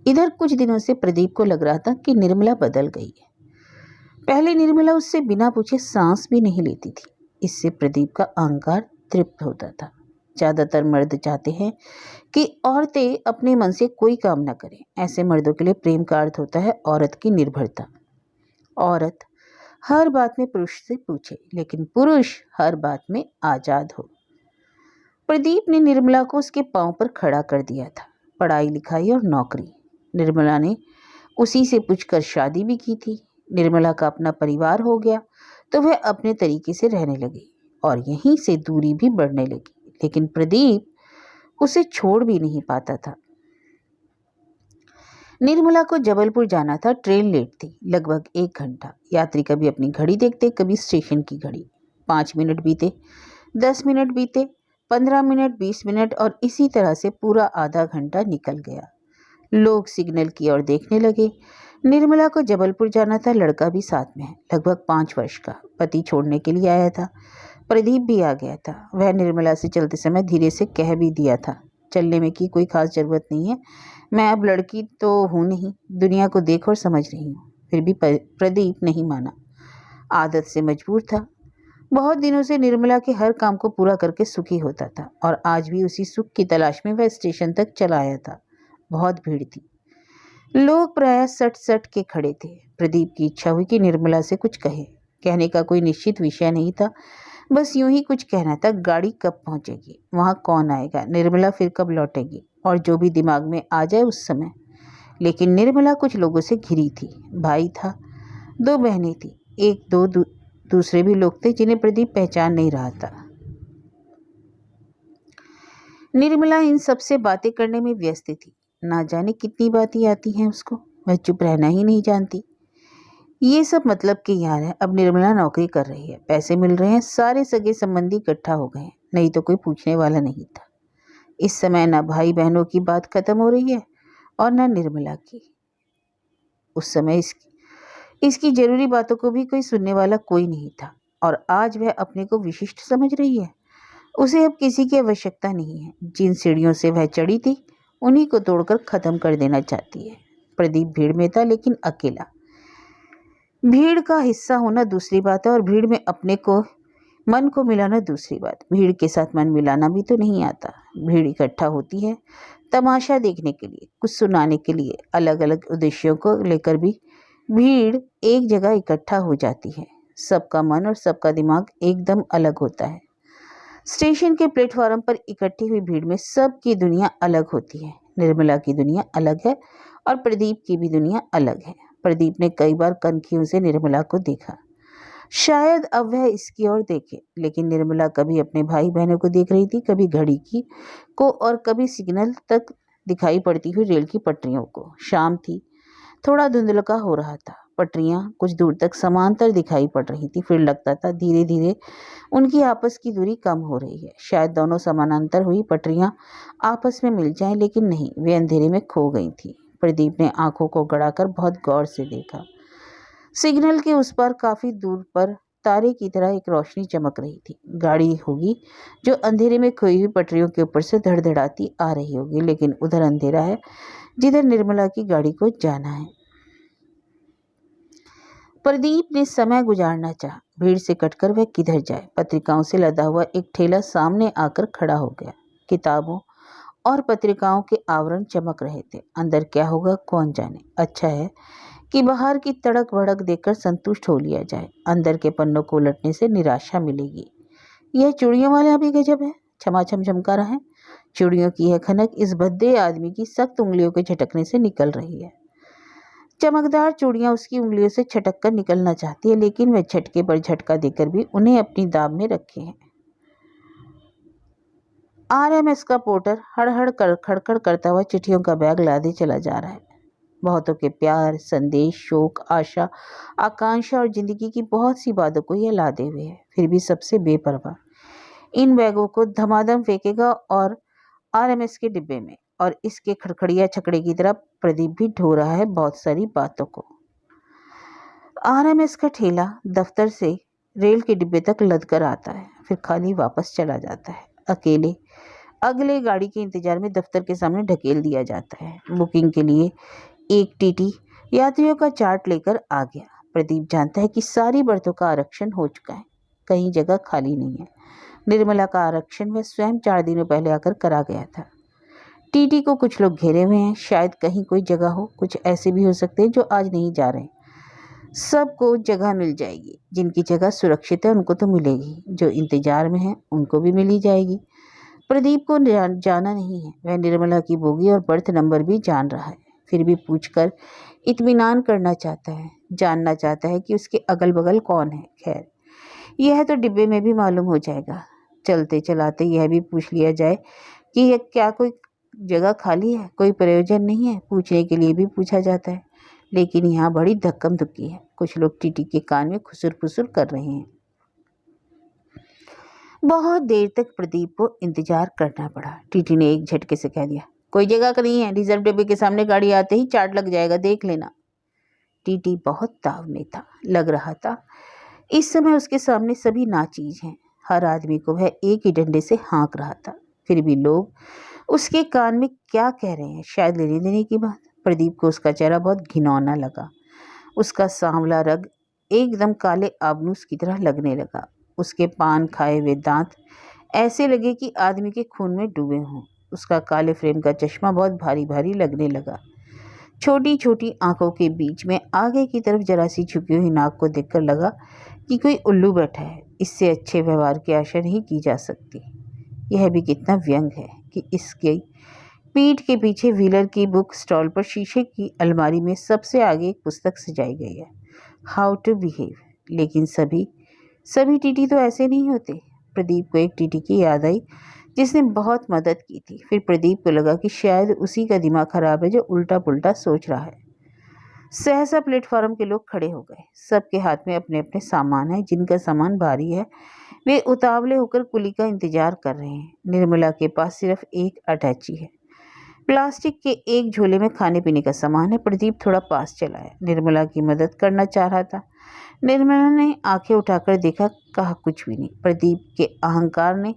इधर कुछ दिनों से प्रदीप को लग रहा था कि निर्मला बदल गई है। पहले निर्मला उससे बिना पूछे सांस भी नहीं लेती थी। इससे प्रदीप का अहंकार तृप्त होता था। ज्यादातर मर्द चाहते हैं कि औरतें अपने मन से कोई काम न करें। ऐसे मर्दों के लिए प्रेम का अर्थ होता है औरत की निर्भरता। औरत हर बात में पुरुष से पूछे, लेकिन पुरुष हर बात में आजाद हो। प्रदीप ने निर्मला को उसके पांव पर खड़ा कर दिया था। पढ़ाई लिखाई और नौकरी। निर्मला ने उसी से पूछकर शादी भी की थी। निर्मला का अपना परिवार हो गया तो वह अपने तरीके से रहने लगी और यहीं से दूरी भी बढ़ने लगी। लेकिन प्रदीप उसे छोड़ भी नहीं पाता था। निर्मला को जबलपुर जाना था। ट्रेन लेट थी, लगभग 1 घंटा। यात्री कभी अपनी घड़ी देखते, कभी स्टेशन की घड़ी। 5 मिनट बीते, 10 मिनट बीते, 15 मिनट, 20 मिनट और इसी तरह से पूरा आधा घंटा निकल गया। लोग सिग्नल की ओर देखने लगे। निर्मला को जबलपुर जाना था। लड़का भी साथ में है, लगभग 5 वर्ष का। पति छोड़ने के लिए आया था। प्रदीप भी आ गया था। वह निर्मला से चलते समय धीरे से कह भी दिया था, चलने में की कोई खास जरूरत नहीं है, मैं अब लड़की तो हूं नहीं, दुनिया को देख और समझ रही हूँ। फिर भी प्रदीप नहीं माना। आदत से मजबूर था। बहुत दिनों से निर्मला के हर काम को पूरा करके सुखी होता था और आज भी उसी सुख की तलाश में वह स्टेशन तक चला आया था। बहुत भीड़ थी। लोग प्रायः सट सट के खड़े थे। प्रदीप की इच्छा हुई कि निर्मला से कुछ कहे। कहने का कोई निश्चित विषय नहीं था, बस यूं ही कुछ कहना था। गाड़ी कब पहुंचेगी, वहां कौन आएगा, निर्मला फिर कब लौटेगी, और जो भी दिमाग में आ जाए उस समय। लेकिन निर्मला कुछ लोगों से घिरी थी। भाई था, 2 बहनें थी, एक दो दूसरे भी लोग थे जिन्हें प्रदीप पहचान नहीं रहा था। निर्मला इन सब से बातें करने में व्यस्त थी। ना जाने कितनी बातें आती हैं उसको, वह चुप रहना ही नहीं जानती। ये सब मतलब के यार है। अब निर्मला नौकरी कर रही है, पैसे मिल रहे हैं, सारे सगे संबंधी इकट्ठा हो गए हैं, नहीं तो कोई पूछने वाला नहीं था। इस समय ना भाई बहनों की बात खत्म हो रही है और ना निर्मला की। उस समय इसकी जरूरी बातों को भी कोई सुनने वाला कोई नहीं था और आज वह अपने को विशिष्ट समझ रही है। उसे अब किसी की आवश्यकता नहीं है। जिन सीढ़ियों से वह चढ़ी थी उन्हीं को तोड़कर खत्म कर देना चाहती है। प्रदीप भीड़ में था, लेकिन अकेला। भीड़ का हिस्सा होना दूसरी बात है और भीड़ में अपने को मन को मिलाना दूसरी बात। भीड़ के साथ मन मिलाना भी तो नहीं आता। भीड़ इकट्ठा होती है तमाशा देखने के लिए, कुछ सुनाने के लिए, अलग अलग उद्देश्यों को लेकर भी भीड़ एक जगह इकट्ठा हो जाती है। सबका मन और सबका दिमाग एकदम अलग होता है। स्टेशन के प्लेटफॉर्म पर इकट्ठी हुई भीड़ में सबकी दुनिया अलग होती है। निर्मला की दुनिया अलग है और प्रदीप की भी दुनिया अलग है। प्रदीप ने कई बार कनखियों से निर्मला को देखा। शायद अब वह इसकी ओर देखे, लेकिन निर्मला कभी अपने भाई बहनों को देख रही थी, कभी घड़ी की को और कभी सिग्नल तक दिखाई पड़ती हुई रेल की पटरियों को। शाम थी, थोड़ा धुंधलका हो रहा था। पटरियां कुछ दूर तक समांतर दिखाई पड़ रही थी। फिर लगता था धीरे धीरे उनकी आपस की दूरी कम हो रही है। शायद दोनों समानांतर हुई पटरियां आपस में मिल जाएं, लेकिन नहीं, वे अंधेरे में खो गई थी। प्रदीप ने आंखों को गड़ाकर बहुत गौर से देखा। सिग्नल के उस पार काफी दूर पर तारे की तरह एक रोशनी चमक रही थी। गाड़ी होगी जो अंधेरे में खोई हुई पटरियों के ऊपर से धड़धड़ाती आ रही होगी, लेकिन उधर अंधेरा है जिधर निर्मला की गाड़ी को जाना है। प्रदीप ने समय गुजारना चाहा। भीड़ से कटकर वह किधर जाए। पत्रिकाओं से लदा हुआ एक ठेला सामने आकर खड़ा हो गया। किताबों और पत्रिकाओं के आवरण चमक रहे थे। अंदर क्या होगा कौन जाने। अच्छा है कि बाहर की तड़क भड़क देखकर संतुष्ट हो लिया जाए। अंदर के पन्नों को उलटने से निराशा मिलेगी। यह चूड़ियों वाला भी गजब है, छमाछम चमका रहा है। चूड़ियों की यह खनक इस भद्दे आदमी की सख्त उंगलियों के झटकने से निकल रही है। चमकदार चूड़ियां उसकी उंगलियों से छटक कर निकलना चाहती है, लेकिन वह झटके पर झटका देकर भी उन्हें अपनी दाब में रखे है। आरएमएस का पोर्टर हड़हड़ कर खड़खड़ करता हुआ चिट्ठियों का बैग लादे चला जा रहा है। बहुतों के प्यार, संदेश, शोक, आशा, आकांक्षा और जिंदगी की बहुत सी बातों को यह लादे हुए है। फिर भी सबसे बेपरवाह इन बैगों को धमाधम फेंकेगा और आरएमएस के डिब्बे में, और इसके खड़खड़िया छकड़े की तरह प्रदीप भी ढो रहा है बहुत सारी बातों को। आरएमएस का ठेला दफ्तर से रेल के डिब्बे तक लद कर आता है, फिर खाली वापस चला जाता है। अकेले अगले गाड़ी के इंतजार में दफ्तर के सामने ढकेल दिया जाता है। बुकिंग के लिए एक टीटी यात्रियों का चार्ट लेकर आ गया। प्रदीप जानता है कि सारी बर्थों का आरक्षण हो चुका है, कहीं जगह खाली नहीं है। निर्मला का आरक्षण वह स्वयं 4 दिनों पहले आकर करा गया था। टीटी को कुछ लोग घेरे हुए हैं, शायद कहीं कोई जगह हो। कुछ ऐसे भी हो सकते हैं जो आज नहीं जा रहे। सबको जगह मिल जाएगी। जिनकी जगह सुरक्षित है उनको तो मिलेगी, जो इंतजार में है उनको भी मिल ही जाएगी। प्रदीप को जाना नहीं है। वह निर्मला की बोगी और बर्थ नंबर भी जान रहा है, फिर भी पूछकर इत्मीनान करना चाहता है। जानना चाहता है कि उसके अगल बगल कौन है। खैर, यह तो डिब्बे में भी मालूम हो जाएगा। चलते चलाते यह भी पूछ लिया जाए कि यह क्या कोई जगह खाली है। कोई प्रयोजन नहीं है, पूछने के लिए भी पूछा जाता है, लेकिन यहाँ बड़ी धक्कम धुक्की है। कुछ लोग टीटी के कान में खुसुर फुसुर कर रहे हैं। बहुत देर तक प्रदीप को इंतजार करना पड़ा। टीटी ने एक झटके से कह दिया, कोई जगह नहीं है, रिजर्व डिब्बे के सामने गाड़ी आते ही चार्ट लग जाएगा, देख लेना। टीटी बहुत ताव में था, लग रहा था इस समय उसके सामने सभी नाचीज हैं। हर आदमी को वह एक ही डंडे से हाँक रहा था। फिर भी लोग उसके कान में क्या कह रहे हैं, शायद लेने देने की बात। प्रदीप को उसका चेहरा बहुत घिनौना लगा। उसका सांवला रंग एकदम काले आबनूस की तरह लगने लगा। उसके पान खाए हुए दांत ऐसे लगे कि आदमी के खून में डूबे हों। उसका काले फ्रेम का चश्मा बहुत भारी भारी लगने लगा। छोटी छोटी आंखों के बीच में आगे की तरफ जरा सी झुकी हुई नाक को देखकर लगा कि कोई उल्लू बैठा है। इससे अच्छे व्यवहार की आशा नहीं की जा सकती। यह भी कितना व्यंग है कि इसके पीठ के पीछे व्हीलर की बुक स्टॉल पर शीशे की अलमारी में सबसे आगे एक पुस्तक सजाई गई है, हाउ टू बिहेव। लेकिन सभी टीटी तो ऐसे नहीं होते। प्रदीप को एक टीटी की याद आई जिसने बहुत मदद की थी। फिर प्रदीप को लगा कि शायद उसी का दिमाग खराब है जो उल्टा पुल्टा सोच रहा है। सहसा प्लेटफॉर्म के लोग खड़े हो गए। सबके हाथ में अपने अपने सामान है। जिनका सामान भारी है वे उतावले होकर कुली का इंतजार कर रहे हैं। निर्मला के पास सिर्फ एक अटैची है। प्लास्टिक के एक झोले में खाने पीने का सामान है। प्रदीप थोड़ा पास चला है, निर्मला की मदद करना चाह रहा था। निर्मला ने आंखें उठाकर देखा, कहा कुछ भी नहीं। प्रदीप के अहंकार ने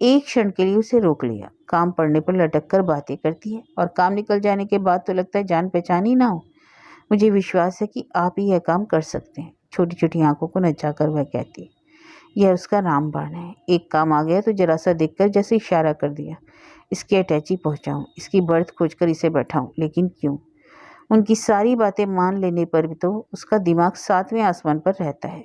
एक क्षण के लिए उसे रोक लिया। काम पड़ने पर लटक कर बातें करती है और काम निकल जाने के बाद तो लगता है जान पहचान ही ना हो। मुझे विश्वास है कि आप ही यह काम कर सकते हैं, छोटी छोटी आंखों को नचाकर वह कहती है। यह उसका रामबाण है। एक काम आ गया तो जरा सा देखकर जैसे इशारा कर दिया, इसकी अटैची पहुंचाऊं, इसकी बर्थ खोजकर इसे बैठाऊं। लेकिन क्यों? उनकी सारी बातें मान लेने पर भी तो उसका दिमाग 7वें आसमान पर रहता है।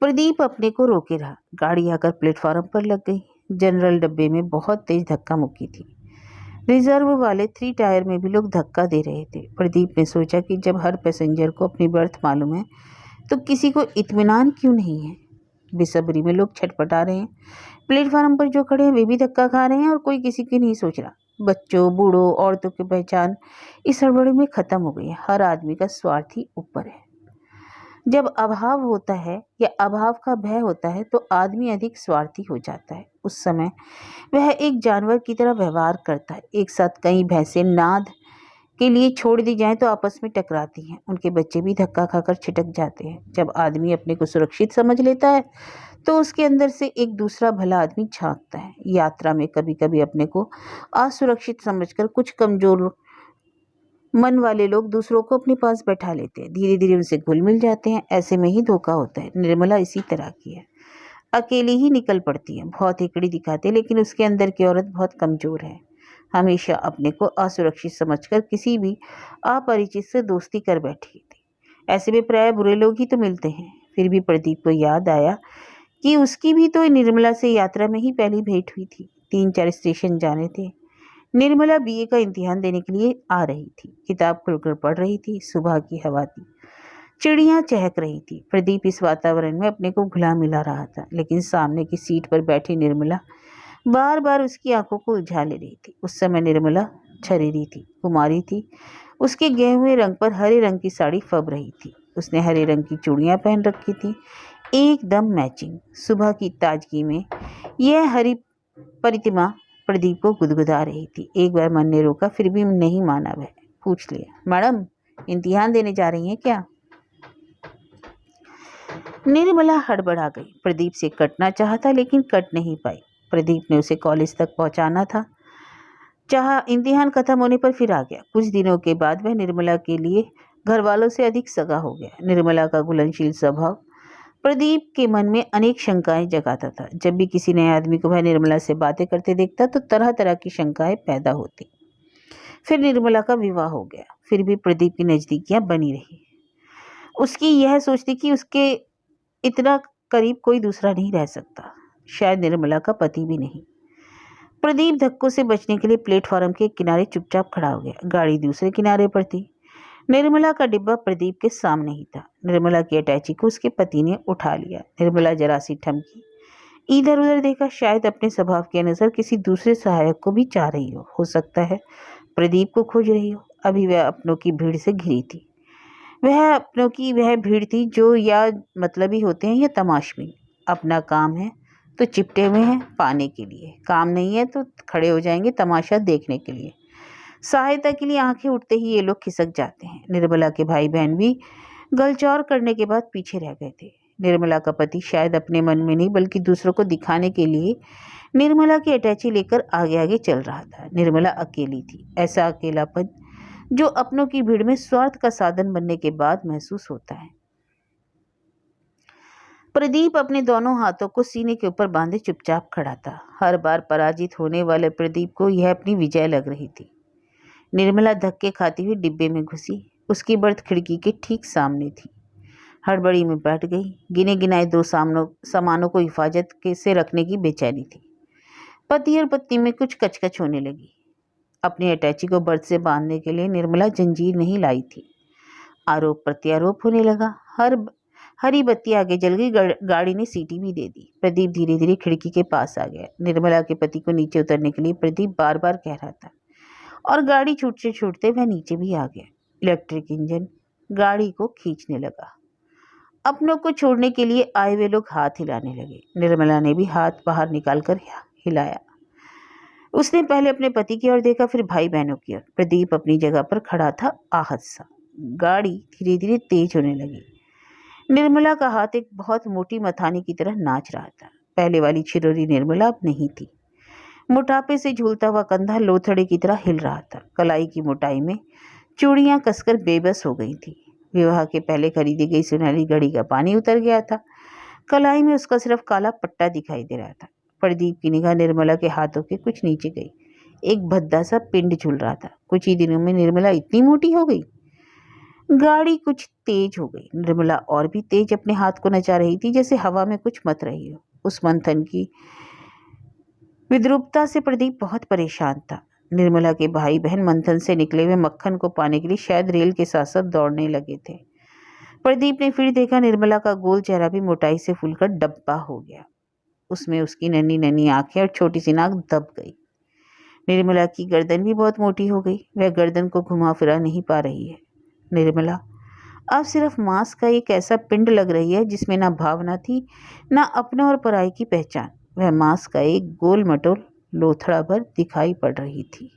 प्रदीप अपने को रोके रहा। गाड़ी आकर प्लेटफॉर्म पर लग गई। जनरल डब्बे में बहुत तेज धक्का मुक्की थी। रिजर्व वाले 3 टायर में भी लोग धक्का दे रहे थे। प्रदीप ने सोचा कि जब हर पैसेंजर को अपनी बर्थ मालूम है तो किसी को इत्मीनान क्यों नहीं है। बेसब्री में लोग छटपटा रहे हैं। प्लेटफॉर्म पर जो खड़े हैं वे भी धक्का खा रहे हैं और कोई किसी की नहीं सोच रहा। बच्चों, बूढ़ों, औरतों की पहचान इस हड़बड़ी में खत्म हो गई है। हर आदमी का स्वार्थ ही ऊपर है। जब अभाव होता है या अभाव का भय होता है तो आदमी अधिक स्वार्थी हो जाता है। उस समय वह एक जानवर की तरह व्यवहार करता है। एक साथ कई भैंसें नाद के लिए छोड़ दी जाएं तो आपस में टकराती हैं। उनके बच्चे भी धक्का खाकर छिटक जाते हैं। जब आदमी अपने को सुरक्षित समझ लेता है तो उसके अंदर से एक दूसरा भला आदमी झांकता है। यात्रा में कभी कभी अपने को असुरक्षित समझकर कुछ कमजोर मन वाले लोग दूसरों को अपने पास बैठा लेते हैं। धीरे धीरे उनसे घुल मिल जाते हैं। ऐसे में ही धोखा होता है। निर्मला इसी तरह की है। अकेली ही निकल पड़ती है। बहुत हिकड़ी दिखाते, लेकिन उसके अंदर की औरत बहुत कमजोर है। हमेशा अपने को असुरक्षित समझकर किसी भी अपरिचित से दोस्ती कर बैठी थी। ऐसे में प्राय बुरे लोग ही तो मिलते हैं। फिर भी प्रदीप को याद आया कि उसकी भी तो निर्मला से यात्रा में ही पहली भेंट हुई थी। 3-4 स्टेशन जाने थे। निर्मला बीए का इम्तिहान देने के लिए आ रही थी। किताब खुलकर पढ़ रही थी। सुबह की हवा थी, चिड़ियां चहक रही थी। प्रदीप इस वातावरण में अपने को घुला मिला रहा था, लेकिन सामने की सीट पर बैठी निर्मला बार बार उसकी आंखों को उलझा ले रही थी। उस समय निर्मला छरीरी थी, कुमारी थी। उसके गए हुए रंग पर हरे रंग की साड़ी फब रही थी। उसने हरे रंग की चूड़ियां पहन रखी थी, एकदम मैचिंग। सुबह की ताजगी में यह हरी प्रतिमा प्रदीप को गुदगुदा रही थी। एक बार मन ने रोका, फिर भी नहीं माना। वह पूछ लिया, मैडम इम्तिहान देने जा रही हैं क्या? निर्मला हड़बड़ा गई। प्रदीप से कटना चाहता लेकिन कट नहीं पाई। प्रदीप ने उसे कॉलेज तक पहुंचाना था। चाहा इम्तिहान खत्म होने पर फिर आ गया। कुछ दिनों के बाद वह निर्मला के लिए घर वालों से अधिक सगा हो गया। निर्मला का घुलनशील स्वभाव प्रदीप के मन में अनेक शंकाएं जगाता था। जब भी किसी नए आदमी को वह निर्मला से बातें करते देखता तो तरह तरह की शंकाएं पैदा होती। फिर निर्मला का विवाह हो गया, फिर भी प्रदीप की नज़दीकियां बनी रही। उसकी यह सोचती कि उसके इतना करीब कोई दूसरा नहीं रह सकता, शायद निर्मला का पति भी नहीं। प्रदीप धक्कों से बचने के लिए प्लेटफॉर्म के किनारे चुपचाप खड़ा हो गया। गाड़ी दूसरे किनारे पर थी। निर्मला का डिब्बा प्रदीप के सामने ही था। निर्मला की अटैची को उसके पति ने उठा लिया। निर्मला जरा सी ठमकी, इधर उधर देखा, शायद अपने स्वभाव के अनुसार किसी दूसरे सहायक को भी चाह रही हो सकता है प्रदीप को खोज रही हो। अभी वह अपनों की भीड़ से घिरी थी। वह अपनों की वह भीड़ थी जो या मतलबी होते हैं या तमाशबीन। अपना काम है तो चिपटे हुए हैं पाने के लिए, काम नहीं है तो खड़े हो जाएंगे तमाशा देखने के लिए। सहायता के लिए आंखें उठते ही ये लोग खिसक जाते हैं। निर्मला के भाई बहन भी गलचौर करने के बाद पीछे रह गए थे। निर्मला का पति शायद अपने मन में नहीं बल्कि दूसरों को दिखाने के लिए निर्मला की अटैची लेकर आगे आगे चल रहा था। निर्मला अकेली थी। ऐसा अकेलापन जो अपनों की भीड़ में स्वार्थ का साधन बनने के बाद महसूस होता है। प्रदीप अपने दोनों हाथों को सीने के ऊपर बांधे चुपचाप खड़ा था। हर बार पराजित होने वाले प्रदीप को यह अपनी विजय लग रही थी। निर्मला धक्के खाती हुई डिब्बे में घुसी। उसकी बर्थ खिड़की के ठीक सामने थी। हड़बड़ी में बैठ गई। गिने गिनाए 2 सामानों को हिफाजत से रखने की बेचैनी थी। पति और पत्नी में कुछ कचकच होने लगी। अपनी अटैची को बर्थ से बांधने के लिए निर्मला जंजीर नहीं लाई थी। आरोप प्रत्यारोप होने लगा। हरी बत्ती आगे जल गई। गाड़ी ने सीटी भी दे दी। प्रदीप धीरे धीरे खिड़की के पास आ गया। निर्मला के पति को नीचे उतरने के लिए प्रदीप बार बार कह रहा था और गाड़ी छूटते छूटते वह नीचे भी आ गया। इलेक्ट्रिक इंजन गाड़ी को खींचने लगा। अपनों को छोड़ने के लिए आए हुए लोग हाथ हिलाने लगे। निर्मला ने भी हाथ बाहर निकालकर हिलाया। उसने पहले अपने पति की ओर देखा, फिर भाई बहनों की ओर। प्रदीप अपनी जगह पर खड़ा था, आहत सा। गाड़ी धीरे धीरे तेज होने लगी। निर्मला का हाथ एक बहुत मोटी मथानी की तरह नाच रहा था। पहले वाली छिरोरी निर्मला अब नहीं थी। मोटापे से झूलता हुआ कंधा लोथड़े की तरह हिल रहा था। कलाई की मोटाई में चूड़ियां कसकर बेबस हो गई थी। विवाह के पहले खरीदी गई सुनहरी घड़ी का पानी उतर गया था। कलाई में उसका सिर्फ काला पट्टा दिखाई दे रहा था। प्रदीप की निगाह निर्मला के हाथों के कुछ नीचे गई। एक भद्दा सा पिंड झूल रहा था। कुछ ही दिनों में निर्मला इतनी मोटी हो गई। गाड़ी कुछ तेज हो गई। निर्मला और भी तेज अपने हाथ को नचा रही थी, जैसे हवा में कुछ मत रही हो। उस मंथन की विद्रूपता से प्रदीप बहुत परेशान था। निर्मला के भाई बहन मंथन से निकले हुए मक्खन को पाने के लिए शायद रेल के साथ साथ दौड़ने लगे थे। प्रदीप ने फिर देखा, निर्मला का गोल चेहरा भी मोटाई से फूलकर डब्बा हो गया। उसमें उसकी नन्ही नन्ही आंखें और छोटी सी नाक दब गई। निर्मला की गर्दन भी बहुत मोटी हो गई। वह गर्दन को घुमा फिरा नहीं पा रही है। निर्मला अब सिर्फ मांस का एक ऐसा पिंड लग रही है जिसमें ना भावना थी, ना अपना और पराई की पहचान। वह मांस का एक गोल मटोल लोथड़ा भर दिखाई पड़ रही थी।